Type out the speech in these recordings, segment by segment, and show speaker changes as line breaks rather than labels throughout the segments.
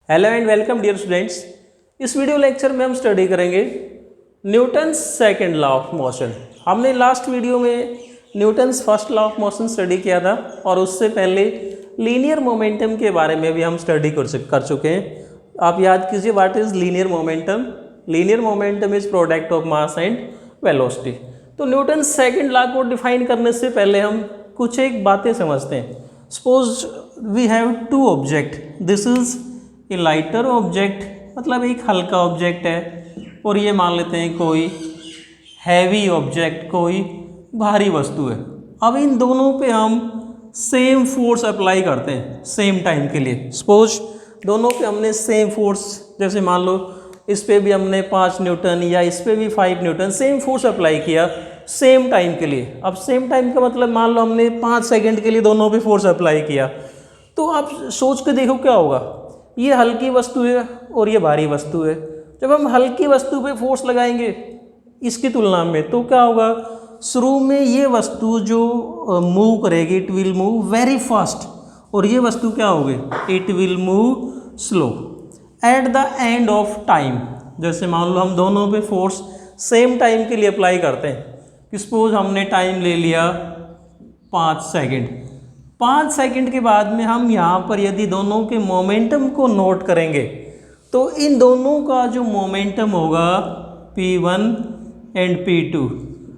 Hello and welcome dear students. इस video lecture में हम स्टडी करेंगे Newton's second law of motion. हमने लास्ट वीडियो में Newton's first law of motion study किया था और उससे पहले लीनियर मोमेंटम के बारे में भी हम स्टडी कर चुके हैं। आप याद कीजिए what is linear momentum. Linear momentum is product of mass and velocity. तो न्यूटन्स सेकंड लॉ को डिफाइन करने से पहले हम कुछ एक बातें समझते हैं। Suppose we have two object, this is a lighter object, मतलब एक हल्का ऑब्जेक्ट है, और ये मान लेते हैं कोई हैवी ऑब्जेक्ट, कोई भारी वस्तु है। अब इन दोनों पे हम सेम फोर्स अप्लाई करते हैं सेम टाइम के लिए। सपोज दोनों पे हमने सेम फोर्स, जैसे मान लो इस पे भी हमने 5 न्यूटन या इस पे भी 5 न्यूटन सेम फोर्स अप्लाई किया सेम टाइम के लिए। अब सेम टाइम का मतलब मान लो हमने 5 सेकंड के लिए दोनों पे फोर्स अप्लाई किया, तो आप सोच के देखो क्या होगा। ये हल्की वस्तु है और ये भारी वस्तु है। जब हम हल्की वस्तु पे फोर्स लगाएंगे इसकी तुलना में, तो क्या होगा, शुरू में ये वस्तु जो मूव करेगी it will move very fast, और ये वस्तु क्या होगी, it will move slow. At the end of time, जैसे मान लो हम दोनों पे फोर्स सेम टाइम के लिए अप्लाई करते हैं। सपोज हमने टाइम ले लिया 5 सेकंड। 5 सेकंड के बाद में हम यहाँ पर यदि दोनों के मोमेंटम को नोट करेंगे तो इन दोनों का जो मोमेंटम होगा P1 and P2,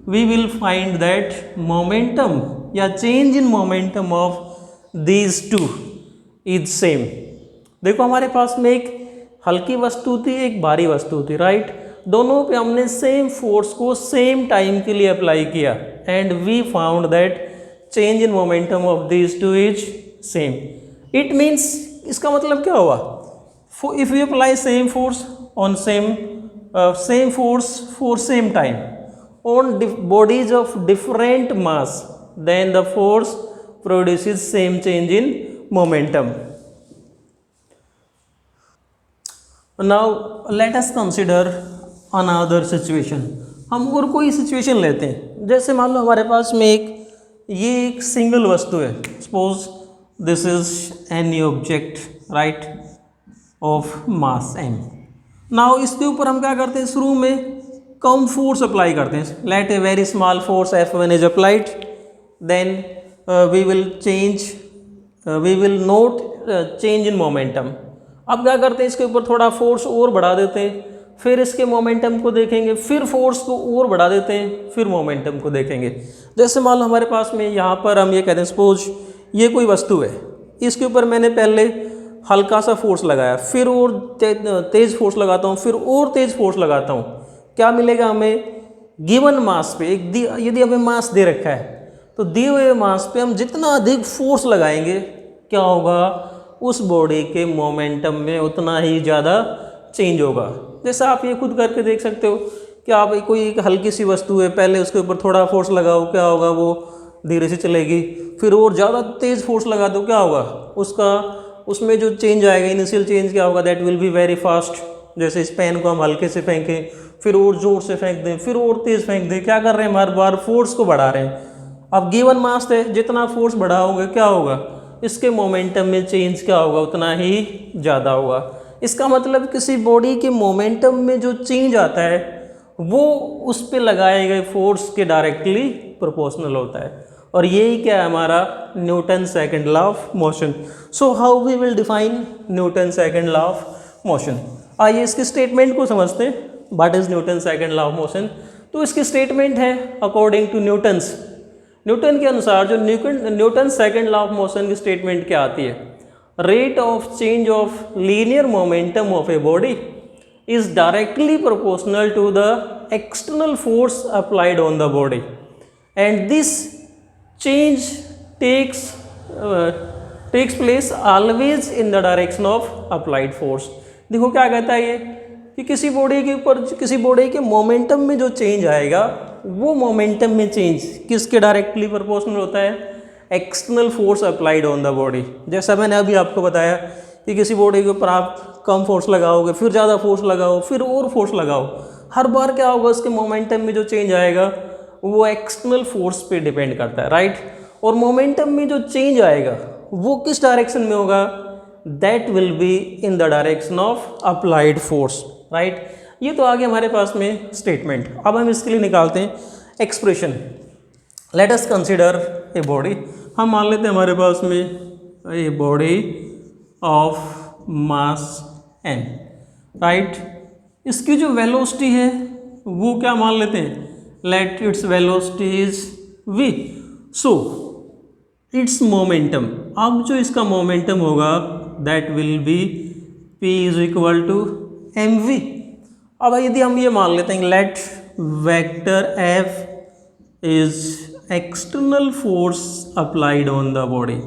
we will find that momentum या change in momentum of these two is same. देखो हमारे पास में एक हल्की वस्तु थी, एक भारी वस्तु थी, राइट। दोनों पे हमने सेम फोर्स को सेम टाइम के लिए अप्लाई किया and we found that change in momentum of this two is same. It means, इसका मतलब क्या हुआ, if you apply same force on same force for same time on bodies of different mass, then the force produces same change in momentum. Now let us consider another situation. हम और कोई situation लेते हैं, जैसे मान लो हमारे पास में ये एक सिंगल वस्तु है। Suppose this is any object, right, of mass m। Now इसके ऊपर हम क्या करते हैं, शुरू में कम फोर्स अप्लाई करते हैं। Let a very small force F1 is applied, then we will note change in momentum. अब क्या करते हैं, इसके ऊपर थोड़ा फोर्स और बढ़ा देते हैं, फिर इसके मोमेंटम को देखेंगे, फिर फोर्स को और बढ़ा देते हैं, फिर मोमेंटम को देखेंगे। जैसे मान लो हमारे पास में यहाँ पर हम ये कहते हैं, सपोज ये कोई वस्तु है, इसके ऊपर मैंने पहले हल्का सा फोर्स लगाया, फिर और तेज फोर्स लगाता हूँ, फिर और तेज फोर्स लगाता हूँ। क्या मिलेगा हमें, गिवन मास पे, यदि हमें मास दे रखा है तो दिए हुए मास पे हम जितना अधिक फोर्स लगाएंगे क्या होगा, उस बॉडी के मोमेंटम में उतना ही ज़्यादा चेंज होगा। जैसा आप ये खुद करके देख सकते हो कि आप कोई एक हल्की सी वस्तु है, पहले उसके ऊपर थोड़ा फोर्स लगाओ, क्या होगा, वो धीरे से चलेगी, फिर और ज़्यादा तेज़ फोर्स लगा दो, क्या होगा, उसमें जो चेंज आएगा, इनिशियल चेंज क्या होगा, that will be very fast. जैसे इस पेन को हम हल्के से फेंकें, फिर और ज़ोर से फेंक दें, फिर और तेज़ फेंक दें, क्या कर रहे हैं, बार बार फोर्स को बढ़ा रहे हैं। अब गिवन मास है, जितना फोर्स बढ़ाओगे क्या होगा, इसके मोमेंटम में चेंज क्या होगा, उतना ही ज़्यादा होगा। इसका मतलब किसी बॉडी के मोमेंटम में जो चेंज आता है वो उस पे लगाए गए फोर्स के डायरेक्टली प्रोपोर्शनल होता है, और यही क्या है हमारा Newton second law of motion. So how we will define Newton second law of motion. आइए इसके स्टेटमेंट को समझते हैं, what is Newton second law of motion. तो इसकी स्टेटमेंट है, अकॉर्डिंग टू न्यूटन के अनुसार जो Newton second law of motion की स्टेटमेंट क्या आती है, rate of change of linear momentum of a body is directly proportional to the external force applied on the body, and this change takes place always in the direction of applied force। देखो क्या कहता है ये कि किसी body के ऊपर, किसी बॉडी के मोमेंटम में जो चेंज आएगा वो मोमेंटम में चेंज किसके डायरेक्टली प्रोपोर्शनल होता है, external force applied on the body. जैसा मैंने अभी आपको बताया कि किसी बॉडी के ऊपर आप कम फोर्स लगाओगे, फिर ज़्यादा फोर्स लगाओ, फिर और फोर्स लगाओ, हर बार क्या होगा, उसके मोमेंटम में जो चेंज आएगा वो एक्सटर्नल फोर्स पे डिपेंड करता है, राइट। और मोमेंटम में जो चेंज आएगा वो किस डायरेक्शन में होगा, that will be in the direction of applied force, right. ये तो आ गया हमारे पास में स्टेटमेंट। अब हम इसके लिए निकालते हैं expression. Let us consider a body. हम मान लेते हैं हमारे पास में a body of mass n, right. इसकी जो वेलोसिटी है वो क्या मान लेते हैं, let its velocity is v। So its momentum, अब जो इसका मोमेंटम होगा that will be p is equal to mv। अब यदि हम ये मान लेते हैं let vector f is external force applied on the body,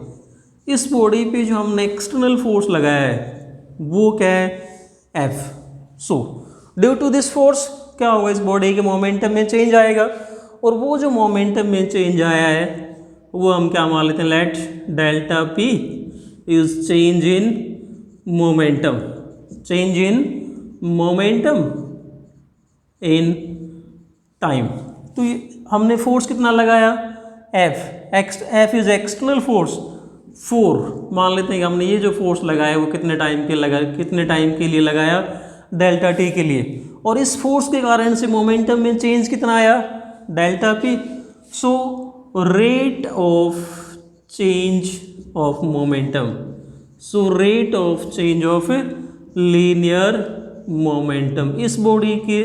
इस बॉडी पे जो हमने एक्सटर्नल फोर्स लगाया है वो क्या है, F। So due to this force क्या होगा, इस बॉडी के मोमेंटम में चेंज आएगा, और वो जो मोमेंटम में चेंज आया है वो हम क्या मान लेते हैं, let delta P is change in momentum, change in momentum in time. तो हमने फोर्स कितना लगाया, F इज एक्सटर्नल फोर्स 4 मान लेते हैं कि हमने ये जो फोर्स लगाया वो कितने टाइम के लिए लगाया, डेल्टा टी के लिए, और इस फोर्स के कारण से मोमेंटम में चेंज कितना आया, delta P. So rate of change of momentum, so rate of change of linear momentum, इस बॉडी के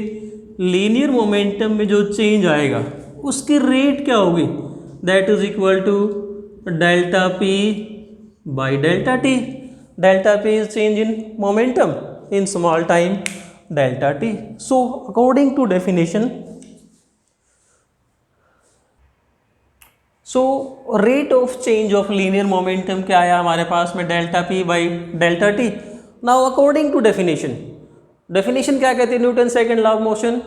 लीनियर मोमेंटम में जो चेंज आएगा उसकी रेट क्या होगी, that is equal to delta P by delta T. Delta P is change in momentum in small time delta T. So according to definition, so rate of change of linear momentum क्या आया हमारे पास में, delta P by delta T. Now according to definition, definition क्या कहती है Newton second law of motion,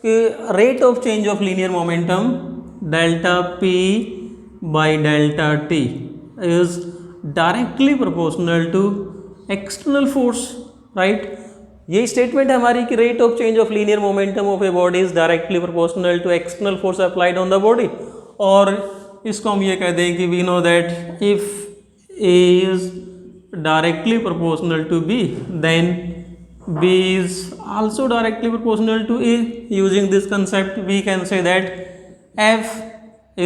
कि rate of change of linear momentum delta P by delta T is directly proportional to external force, right. यही statement है हमारी कि rate of change of linear momentum of a body is directly proportional to external force applied on the body. और इसको हम ये कह दें कि we know that if A is directly proportional to B then B is also directly proportional to A. Using this concept we can say that F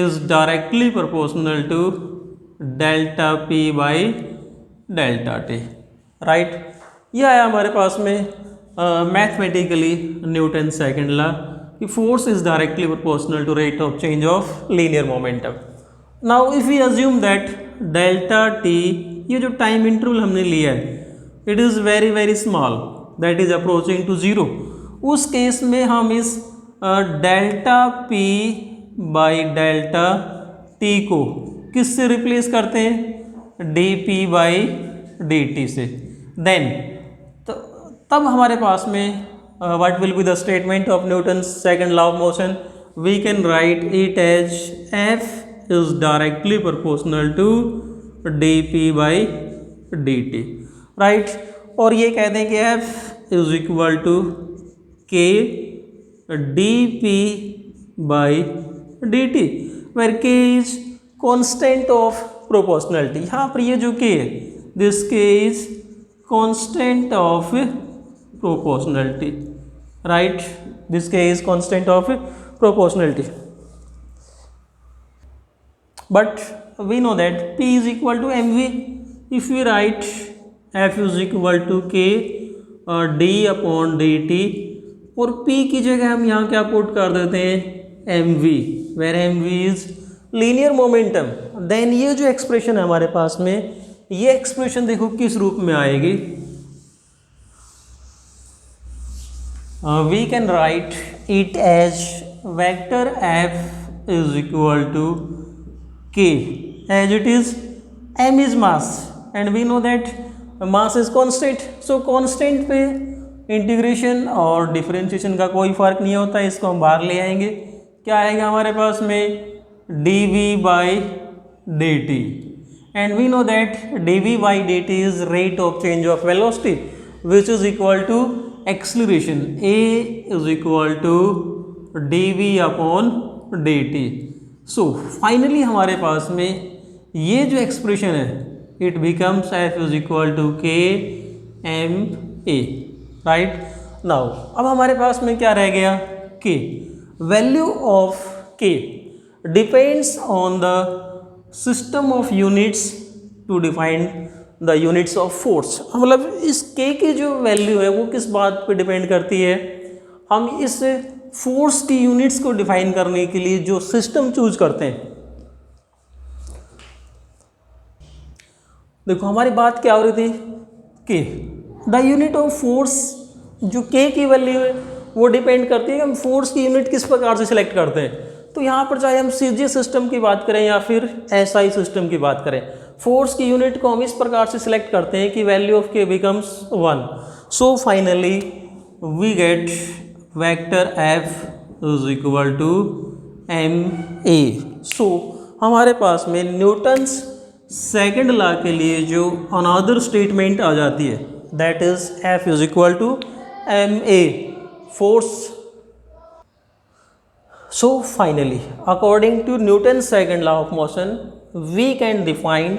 is directly proportional to delta P by delta T, right। यह आया हमारे पास में mathematically Newton second law कि force is directly proportional to rate of change of linear momentum. Now if we assume that delta T, ये जो time interval हमने लिया है it is very very small, that is approaching to zero. उस case में हम इस delta P by delta T को किससे रिप्लेस करते हैं, dP बाई dt से। देन तब हमारे पास में what will be the statement of Newton second law of motion, we can write it as F is directly proportional to dP by dt, right. और ये कहते हैं कि F is equal to K dP by dt, where K is constant of proportionality. यहाँ पर ये जो K है, this K is constant of proportionality, right, this K is constant of proportionality. But we know that P is equal to mv. If we write F is equal to K d upon dt, और P की जगह हम यहाँ क्या put कर देते हैं mv, where mv is linear momentum. Then ये जो एक्सप्रेशन है हमारे पास में, ये एक्सप्रेशन देखो किस रूप में आएगी, we can write it as vector F is equal to K, as it is m is mass and we know that mass is constant, so constant पे इंटीग्रेशन और डिफरेंशिएशन का कोई फर्क नहीं होता, इसको हम बाहर ले आएंगे। क्या आएगा हमारे पास में dv by dt, and we know that dv by dt is rate of change of velocity which is equal to acceleration, a is equal to dv upon dt। So finally हमारे पास में ये जो एक्सप्रेशन है it becomes F is equal to K M A, राइट। Now अब हमारे पास में क्या रह गया, K। Value of K depends on the system of units to define the units of force. मतलब इस K की जो वैल्यू है वो किस बात पे डिपेंड करती है, हम इस फोर्स की यूनिट्स को डिफाइन करने के लिए जो सिस्टम चूज करते हैं। देखो हमारी बात क्या हो रही थी कि द यूनिट ऑफ फोर्स, जो K की वैल्यू है वो डिपेंड करती है कि हम फोर्स की यूनिट किस प्रकार से सिलेक्ट करते हैं। तो यहाँ पर चाहे हम CG सिस्टम की बात करें या फिर SI सिस्टम की बात करें, फोर्स की यूनिट को हम इस प्रकार से सिलेक्ट करते हैं कि value of K becomes 1। So finally we get vector F is equal to ma। So हमारे पास में न्यूटन्स सेकंड लॉ के लिए जो अनदर स्टेटमेंट आ जाती है, that is F is equal to ma force. So finally according to Newton's second law of motion we can define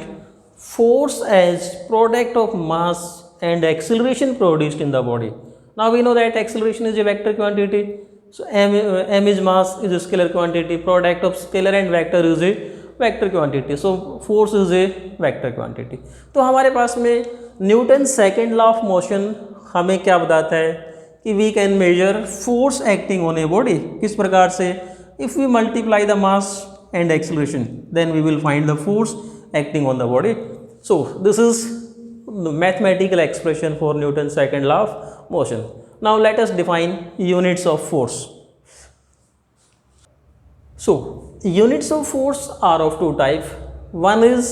force as product of mass and acceleration produced in the body. Now we know that acceleration is a vector quantity, so m is mass, is a scalar quantity, product of scalar and vector is a vector quantity, so force is a vector quantity। तो हमारे पास में Newton second law of motion हमें क्या बताता है कि we can measure force acting on a body. किस प्रकार से, if we multiply the mass and acceleration then we will find the force acting on the body. So this is the mathematical expression for Newton's second law of motion. Now let us define units of force. So units of force are of two types. One is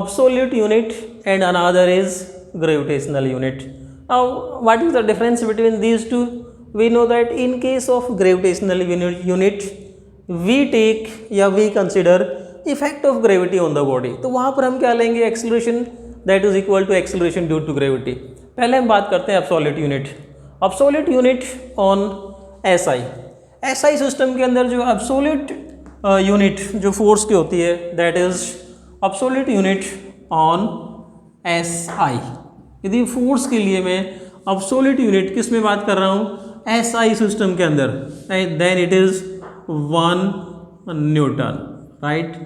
absolute unit and another is gravitational unit. Now what is the difference between these two? We know that in case of gravitational unit we take या we consider effect of gravity on the body. तो वहाँ पर हम क्या लेंगे, acceleration that is equal to acceleration due to gravity. पहले हम बात करते हैं absolute unit. Absolute unit on SI system के अंदर जो एब्सोल्यूट यूनिट जो फोर्स की होती है that is absolute unit on SI. यदि फोर्स के लिए मैं एब्सोल्यूट यूनिट किस में बात कर रहा हूँ, एसआई सिस्टम के अंदर, then it is 1 Newton, right.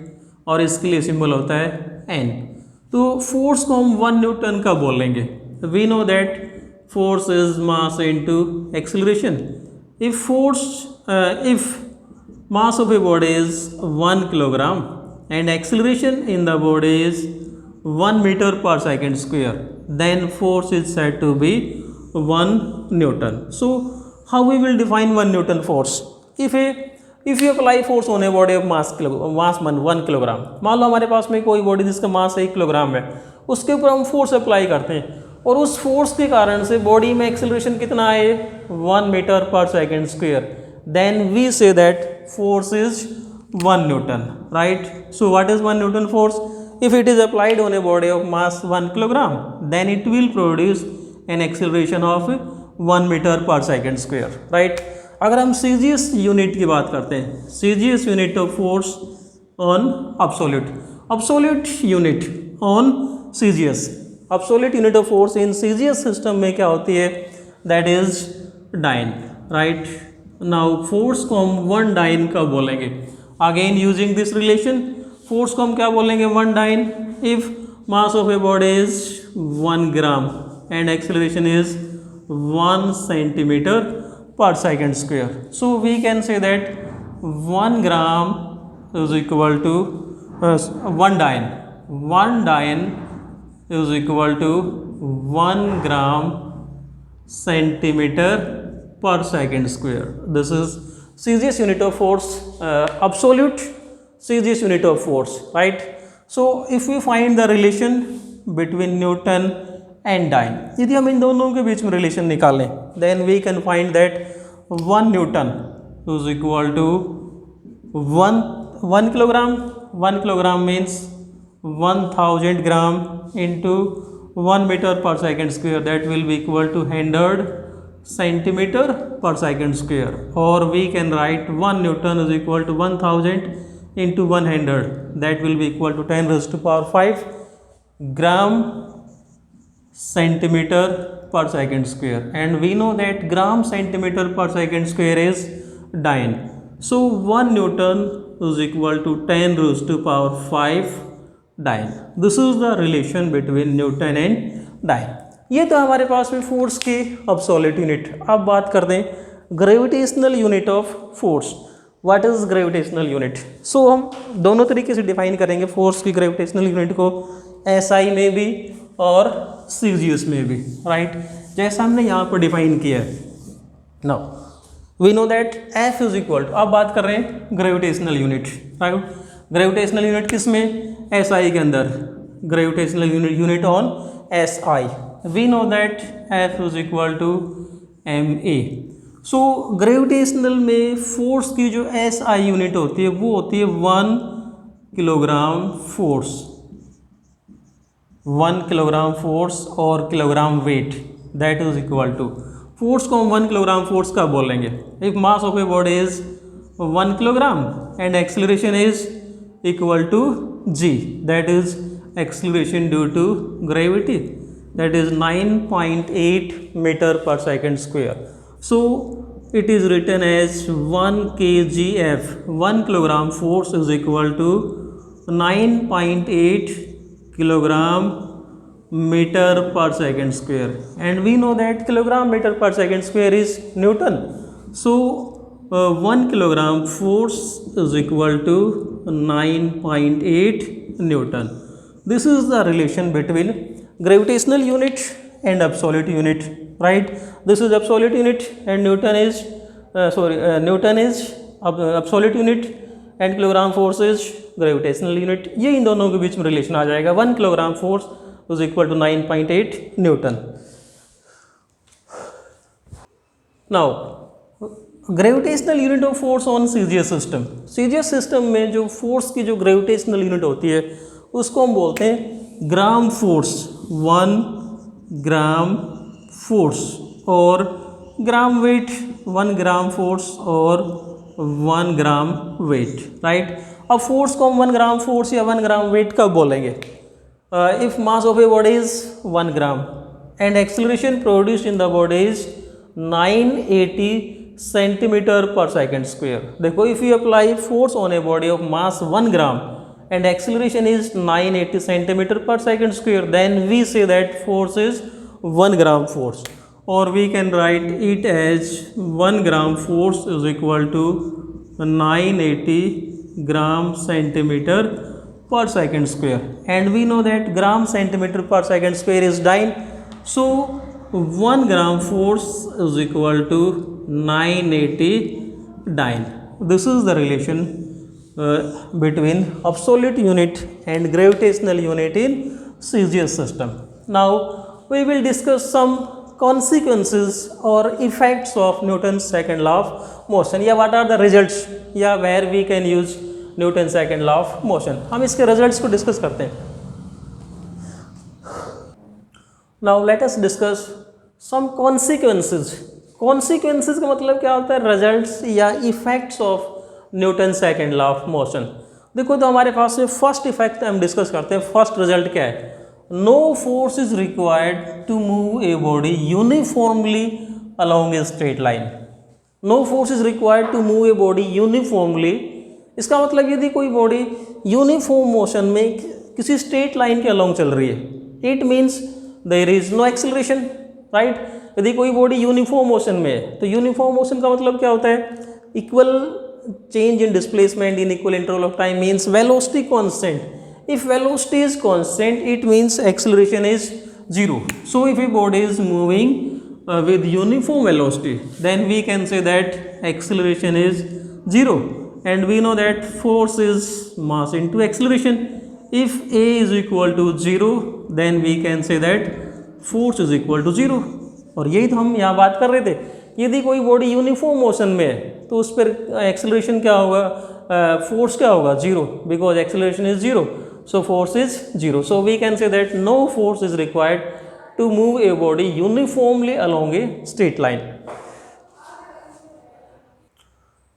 और इसके लिए सिंबल होता है n। तो फोर्स को हम 1 न्यूटन का बोलेंगे। We know that force is mass into acceleration. If mass of a body is 1 kilogram and acceleration in the body is 1 metre per second square, then force is said to be 1 newton. So how we will define 1 Newton force? If you apply force on a body of mass 1 kilogram, मान लो हमारे पास में कोई body जिसका मास 1 kilogram है, उसके ऊपर हम फोर्स अप्लाई करते हैं और उस फोर्स के कारण से बॉडी में एक्सेलरेशन कितना आए, 1 metre per second square, then we say that force is 1 Newton, right. So what is 1 Newton force? If it is applied on a body of mass 1 kilogram then it will produce an acceleration of 1 metre per second square, right. अगर हम CGS unit की बात करते हैं, CGS unit of force on absolute unit on CGS, absolute unit of force in CGS system में क्या होती है, that is dyne, right. Now force को हम 1 डाइन का बोलेंगे। Again using this relation, force को हम क्या बोलेंगे, 1 dyne if mass of a body is 1 gram and acceleration is 1 centimetre per second square. So we can say that 1 gram is equal to 1 dyne. 1 dyne is equal to 1 gram centimeter per second square. This is CGS unit of force, absolute CGS unit of force, right? So if we find the relation between Newton and dyne, यदि हम इन दोनों के बीच में relation निकालें then we can find that 1 newton is equal to 1 kilogram. 1 kilogram means 1000 gram into 1 metre per second square, that will be equal to 100 centimetre per second square. और we can write 1 newton is equal to 1000 into 100, that will be equal to 10⁻⁵ gram centimetre per second square, and we know that gram centimetre per second square is dyne. So 1 Newton is equal to 10 raised to power 5 dyne. This is the relation between Newton and dyne. ये तो हमारे पास में force की absolute unit. अब बात कर दें gravitational unit of force. What is gravitational unit? So हम दोनों तरीके से डिफाइन करेंगे फोर्स की ग्रेविटेशनल यूनिट को, एसआई में भी और सीजीएस में भी, राइट, जैसा हमने यहाँ पर डिफाइन किया है. Now we know that F is equal to, अब बात कर रहे हैं gravitational unit, right. Gravitational unit किस में? एसआई के अंदर. Gravitational unit on SI. We know that F is equal to m a. So gravitational में फोर्स की जो एसआई यूनिट होती है वो होती है 1 किलोग्राम फोर्स. 1 किलोग्राम फोर्स और kilogram weight, that is equal to, force को हम 1 किलोग्राम फोर्स का बोलेंगे if mass of a body is 1 kilogram and acceleration is equal to g, that is acceleration due to gravity, that is 9.8 meter per second square. So it is written as 1 kgf, 1 kilogram force is equal to 9.8 kilogram meter per second square, and we know that kilogram meter per second square is Newton. So 1 kilogram force is equal to 9.8 Newton. This is the relation between gravitational unit and absolute unit, right? This is absolute unit and Newton is Newton is absolute unit and kilogram force is gravitational unit. ये इन दोनों के बीच में relation आ जाएगा. 1 kilogram force is equal to 9.8 Newton. Now gravitational unit of force on CGS system. CGS system में जो force की जो ग्रेविटेशनल यूनिट होती है उसको हम बोलते हैं ग्राम फोर्स. 1 ग्राम फोर्स और ग्राम वेट, 1 ग्राम फोर्स और 1 ग्राम वेट, राइट. अब फोर्स को हम 1 ग्राम फोर्स या 1 ग्राम वेट कब बोलेंगे? If mass of a body is 1 gram and acceleration produced in the body is 980 centimetre per second square. देखो, if you apply force on a body of mass 1 gram and acceleration is 980 centimeter per second square, then we say that force is 1 gram force, or we can write it as 1 gram force is equal to 980 gram centimeter per second square, and we know that gram centimeter per second square is dyne. So 1 gram force is equal to 980 dyne. This is the relation between absolute unit and gravitational unit in CGS system. Now we will discuss some consequences or effects of Newton's second law of motion. या what are the results या where we can use Newton's second law of motion. हम इसके results को discuss करते हैं. Now let us discuss some consequences. Consequences का मतलब क्या होता है? Results या effects of Newton second law of motion. देखो, तो हमारे पास में फर्स्ट इफेक्ट हम डिस्कस करते हैं. फर्स्ट रिजल्ट क्या है? No force is required to move a body uniformly along a straight line. No force is required to move a body uniformly. इसका मतलब यदि कोई बॉडी यूनिफॉर्म मोशन में किसी स्ट्रेट लाइन के अलोंग चल रही है, it means there is no acceleration, right. यदि कोई बॉडी यूनिफॉर्म मोशन में है तो यूनिफॉर्म मोशन का मतलब क्या होता है? Equal change in displacement in equal interval of time means velocity constant. If velocity is constant, it means acceleration is 0. So if a body is moving with uniform velocity, then we can say that acceleration is 0, and we know that force is mass into acceleration. If a is equal to 0, then we can say that force is equal to 0. और यही तो हम यहाँ बात कर रहे थे. यदि कोई बॉडी यूनिफॉर्म मोशन में है तो उस पर एक्सेलरेशन क्या होगा? फोर्स क्या होगा? 0, because acceleration is 0, so force is 0. So we can say that no force is required to move a body uniformly along a straight line.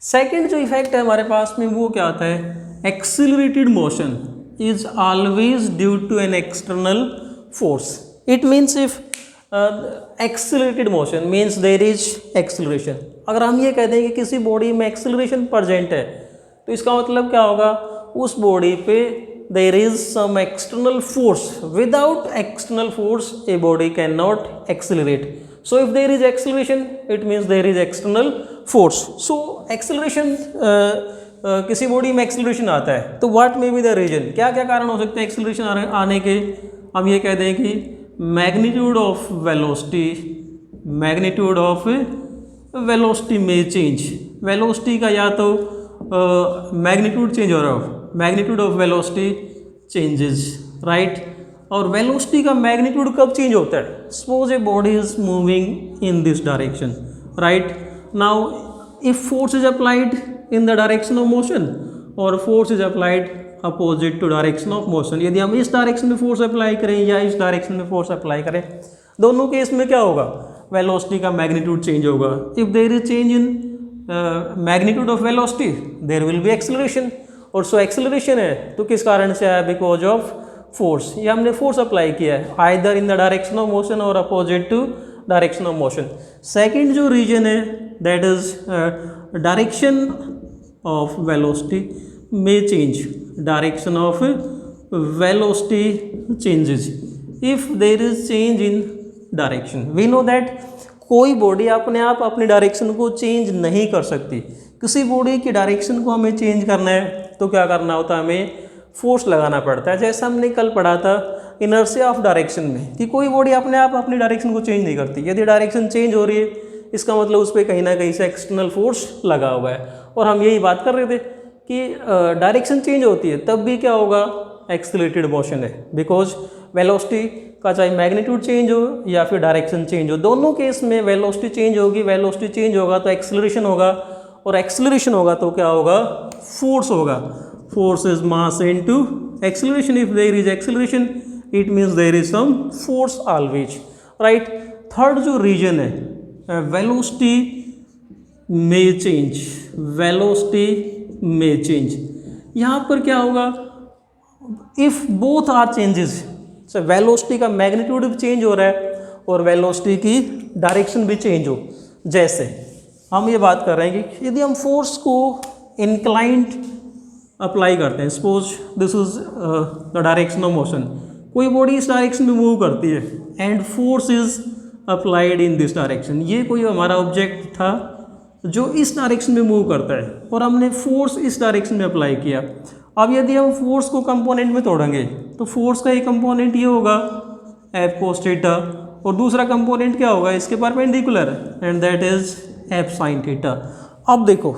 Second जो इफेक्ट है हमारे पास में वो क्या आता है? Accelerated motion. is always due to an external force. It means if accelerated motion means there is acceleration. अगर हम ये कहते हैं कि किसी बॉडी में एक्सेलरेशन प्रेजेंट है तो इसका मतलब क्या होगा, उस बॉडी पे there is some external force. Without external force a body cannot accelerate. So if there is acceleration it means there is external force. So acceleration किसी बॉडी में एक्सेलरेशन आता है तो what may be the reason, क्या क्या कारण हो सकते हैं एक्सेलरेशन आने के. हम ये कहते हैं कि मैग्नीट्यूड ऑफ वेलोसिटी में चेंज. वेलोसिटी का या तो मैग्नीट्यूड चेंज हो रहा हो, magnitude of velocity changes, right. और वेलोसिटी का मैग्नीट्यूड कब चेंज होता है, suppose a body is moving in this direction, right. Now if force is applied in the direction of motion और force is applied opposite to direction of motion, यदि हम इस direction में force apply करें या इस डायरेक्शन में force apply करें, दोनों केस में क्या होगा, वेलोसिटी का मैग्नीट्यूड चेंज होगा. If there is change in magnitude of velocity there will be acceleration. और सो एक्सेलरेशन है तो किस कारण से आया, बिकॉज ऑफ फोर्स. ये हमने फोर्स अप्लाई किया है either in the direction of motion और opposite to direction of motion. Second जो रीजन है that is direction of velocity may change. Direction of velocity changes if there is change in direction. We know that कोई body अपने आप अपनी direction को change नहीं कर सकती. किसी बॉडी की डायरेक्शन को हमें चेंज करना है तो क्या करना होता है, हमें फोर्स लगाना पड़ता है. जैसा हमने कल पढ़ा था इनर्शिया ऑफ डायरेक्शन में कि कोई बॉडी अपने आप अपनी डायरेक्शन को चेंज नहीं करती. यदि डायरेक्शन चेंज हो रही है इसका मतलब उस पर कहीं ना कहीं से एक्सटर्नल फोर्स लगा हुआ है. और हम यही बात कर रहे थे कि डायरेक्शन चेंज होती है तब भी क्या होगा, एक्सेलरेटेड मोशन है. बिकॉज वेलोसिटी का चाहे मैग्नीट्यूड चेंज हो या फिर डायरेक्शन चेंज हो, दोनों केस में वेलोसिटी चेंज होगी. वेलोसिटी चेंज होगा तो एक्सेलरेशन होगा और एक्सेलरेशन होगा तो क्या होगा, फोर्स होगा. Force is mass into acceleration. If there is acceleration it means there is some force always, right. Third जो रीजन है, वेलोसिटी में चेंज. वेलोसिटी में चेंज, यहाँ पर क्या होगा, if both are changes, velocity का मैग्नीट्यूड भी चेंज हो रहा है और वेलोसिटी की डायरेक्शन भी चेंज हो. जैसे हम ये बात कर रहे हैं कि यदि हम फोर्स को इंक्लाइंड अप्लाई करते हैं, suppose this is the direction of motion, कोई बॉडी इस डायरेक्शन में मूव करती है and force is applied in this direction. ये कोई हमारा ऑब्जेक्ट था जो इस डायरेक्शन में मूव करता है और हमने फोर्स इस डायरेक्शन में अप्लाई किया. अब यदि हम फोर्स को कंपोनेंट में तोड़ेंगे तो फोर्स का एक कंपोनेंट ये होगा एफ कोस थीटा और दूसरा कंपोनेंट क्या होगा इसके perpendicular and that is F sine theta. अब देखो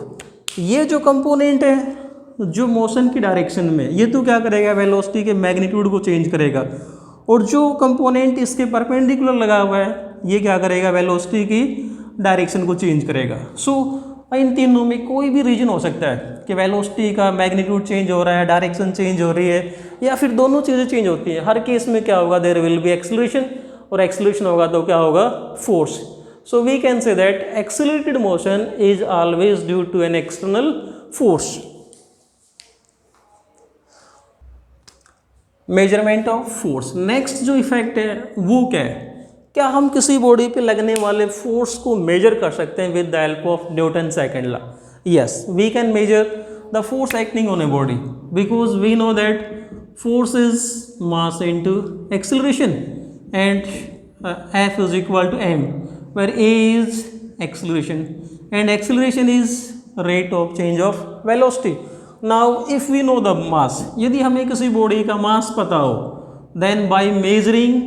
ये जो कंपोनेंट है जो मोशन की डायरेक्शन में, ये तो क्या करेगा, वेलोसिटी के मैग्नीट्यूड को चेंज करेगा. और जो कंपोनेंट इसके परपेंडिकुलर लगा हुआ है ये क्या करेगा, वेलोसिटी की डायरेक्शन को चेंज करेगा. सो इन तीनों में कोई भी रीजन हो सकता है कि वेलोसिटी का मैग्नीट्यूड चेंज हो रहा है, डायरेक्शन चेंज हो रही है या फिर दोनों चीज़ें चेंज होती हैं. हर केस में क्या होगा, देयर विल बी एक्सेलरेशन और एक्सेलरेशन होगा तो क्या होगा, force. So we can say that accelerated motion is always due to an external force. Measurement of force. Next जो इफेक्ट है वो क्या है, क्या हम किसी बॉडी पे लगने वाले फोर्स को मेजर कर सकते हैं with the help of Newton second law. Yes, we can measure the force acting on a body because we know that force is mass into acceleration and F is equal to m where a is acceleration and acceleration is rate of change of velocity. Now if we know the mass, यदि हमें किसी body का mass पता हो then by measuring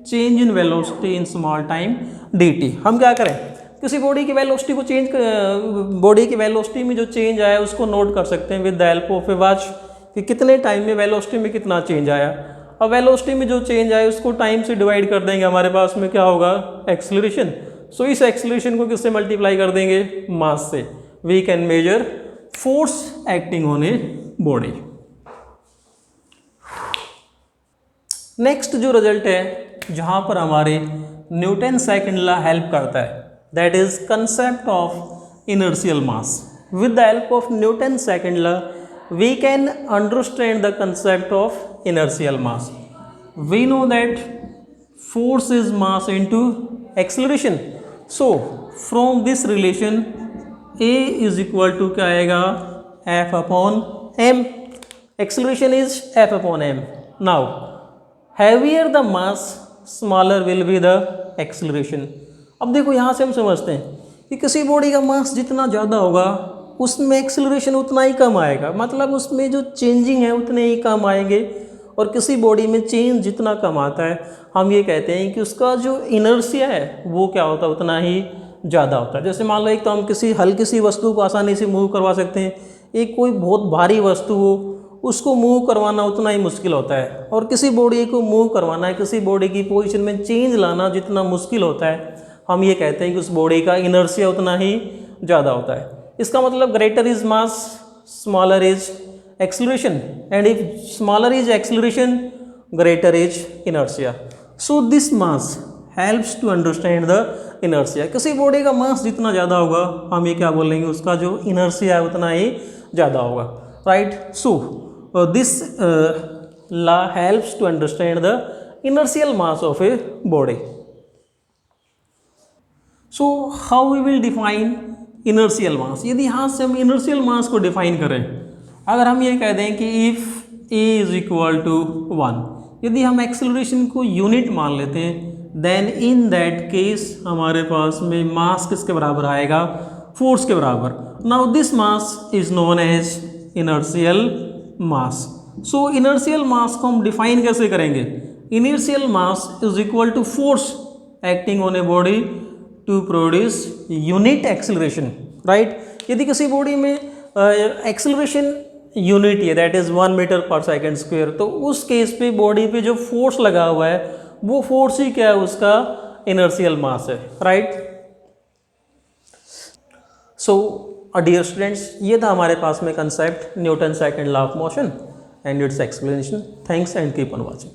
change in velocity in small time dt, हम क्या करें, किसी बॉडी की वेलोसिटी को चेंज, बॉडी की वेलोसिटी में जो चेंज आया उसको नोट कर सकते हैं with the help of A watch कि कितने टाइम में वेलोसिटी में कितना चेंज आया. अब वेलोसिटी में जो चेंज आया उसको टाइम से डिवाइड कर देंगे, हमारे पास में क्या होगा, एक्सेलरेशन. सो इस एक्सेलरेशन को किससे मल्टीप्लाई कर देंगे, मास से. We can measure force acting on a body. Next जो रिजल्ट है जहाँ पर हमारे न्यूटन सेकंड लॉ हेल्प करता है that is concept of inertial mass. With the help of Newton second law we can understand the concept of inertial mass. We know that force is mass into acceleration. So from this relation A is equal to क्या आएगा, F upon m. Acceleration is F upon m. Now heavier the mass, smaller will be the acceleration. अब देखो यहाँ से हम समझते हैं कि किसी बॉडी का मास जितना ज़्यादा होगा उसमें एक्सेलरेशन उतना ही कम आएगा, मतलब उसमें जो चेंजिंग है उतने ही कम आएंगे। और किसी बॉडी में चेंज जितना कम आता है हम ये कहते हैं कि उसका जो इनर्शिया है वो क्या होता है, उतना ही ज़्यादा होता है। जैसे मान लो एक तो हम किसी हल्की सी वस्तु को आसानी से मूव करवा सकते हैं, एक कोई बहुत भारी वस्तु हो उसको मूव करवाना उतना ही मुश्किल होता है। और किसी बॉडी को मूव करवाना है, किसी बॉडी की पोजीशन में चेंज लाना जितना मुश्किल होता है हम ये कहते हैं कि उस बॉडी का इनर्शिया उतना ही ज़्यादा होता है। इसका मतलब greater is mass, smaller is acceleration, and if smaller is acceleration, greater is inertia. So this mass helps to understand the inertia. किसी बॉडी का मास जितना ज़्यादा होगा हम ये क्या बोलेंगे, उसका जो इनर्शिया है उतना ही ज़्यादा होगा, right. So this law helps to understand the inertial mass of a body. So how we will define inertial mass? यदि यहाँ से हम inertial mass को डिफाइन करें, अगर हम ये कह दें कि if a is equal to 1, यदि हम एक्सेलरेशन को यूनिट मान लेते हैं, देन इन दैट केस हमारे पास में मास किसके बराबर आएगा, फोर्स के बराबर। Now this mass is known as inertial mass. So inertial mass को हम डिफाइन कैसे करेंगे, inertial mass is equal to force acting on a body to produce unit acceleration, right. यदि किसी बॉडी में एक्सेलरेशन यूनिट है that is 1 metre per second square, तो उस केस पे बॉडी पे जो फोर्स लगा हुआ है वो फोर्स ही क्या है, उसका इनर्शियल मास है, राइट। सो डियर स्टूडेंट्स, ये था हमारे पास में concept Newton second law of motion and it's explanation. Thanks and keep on watching.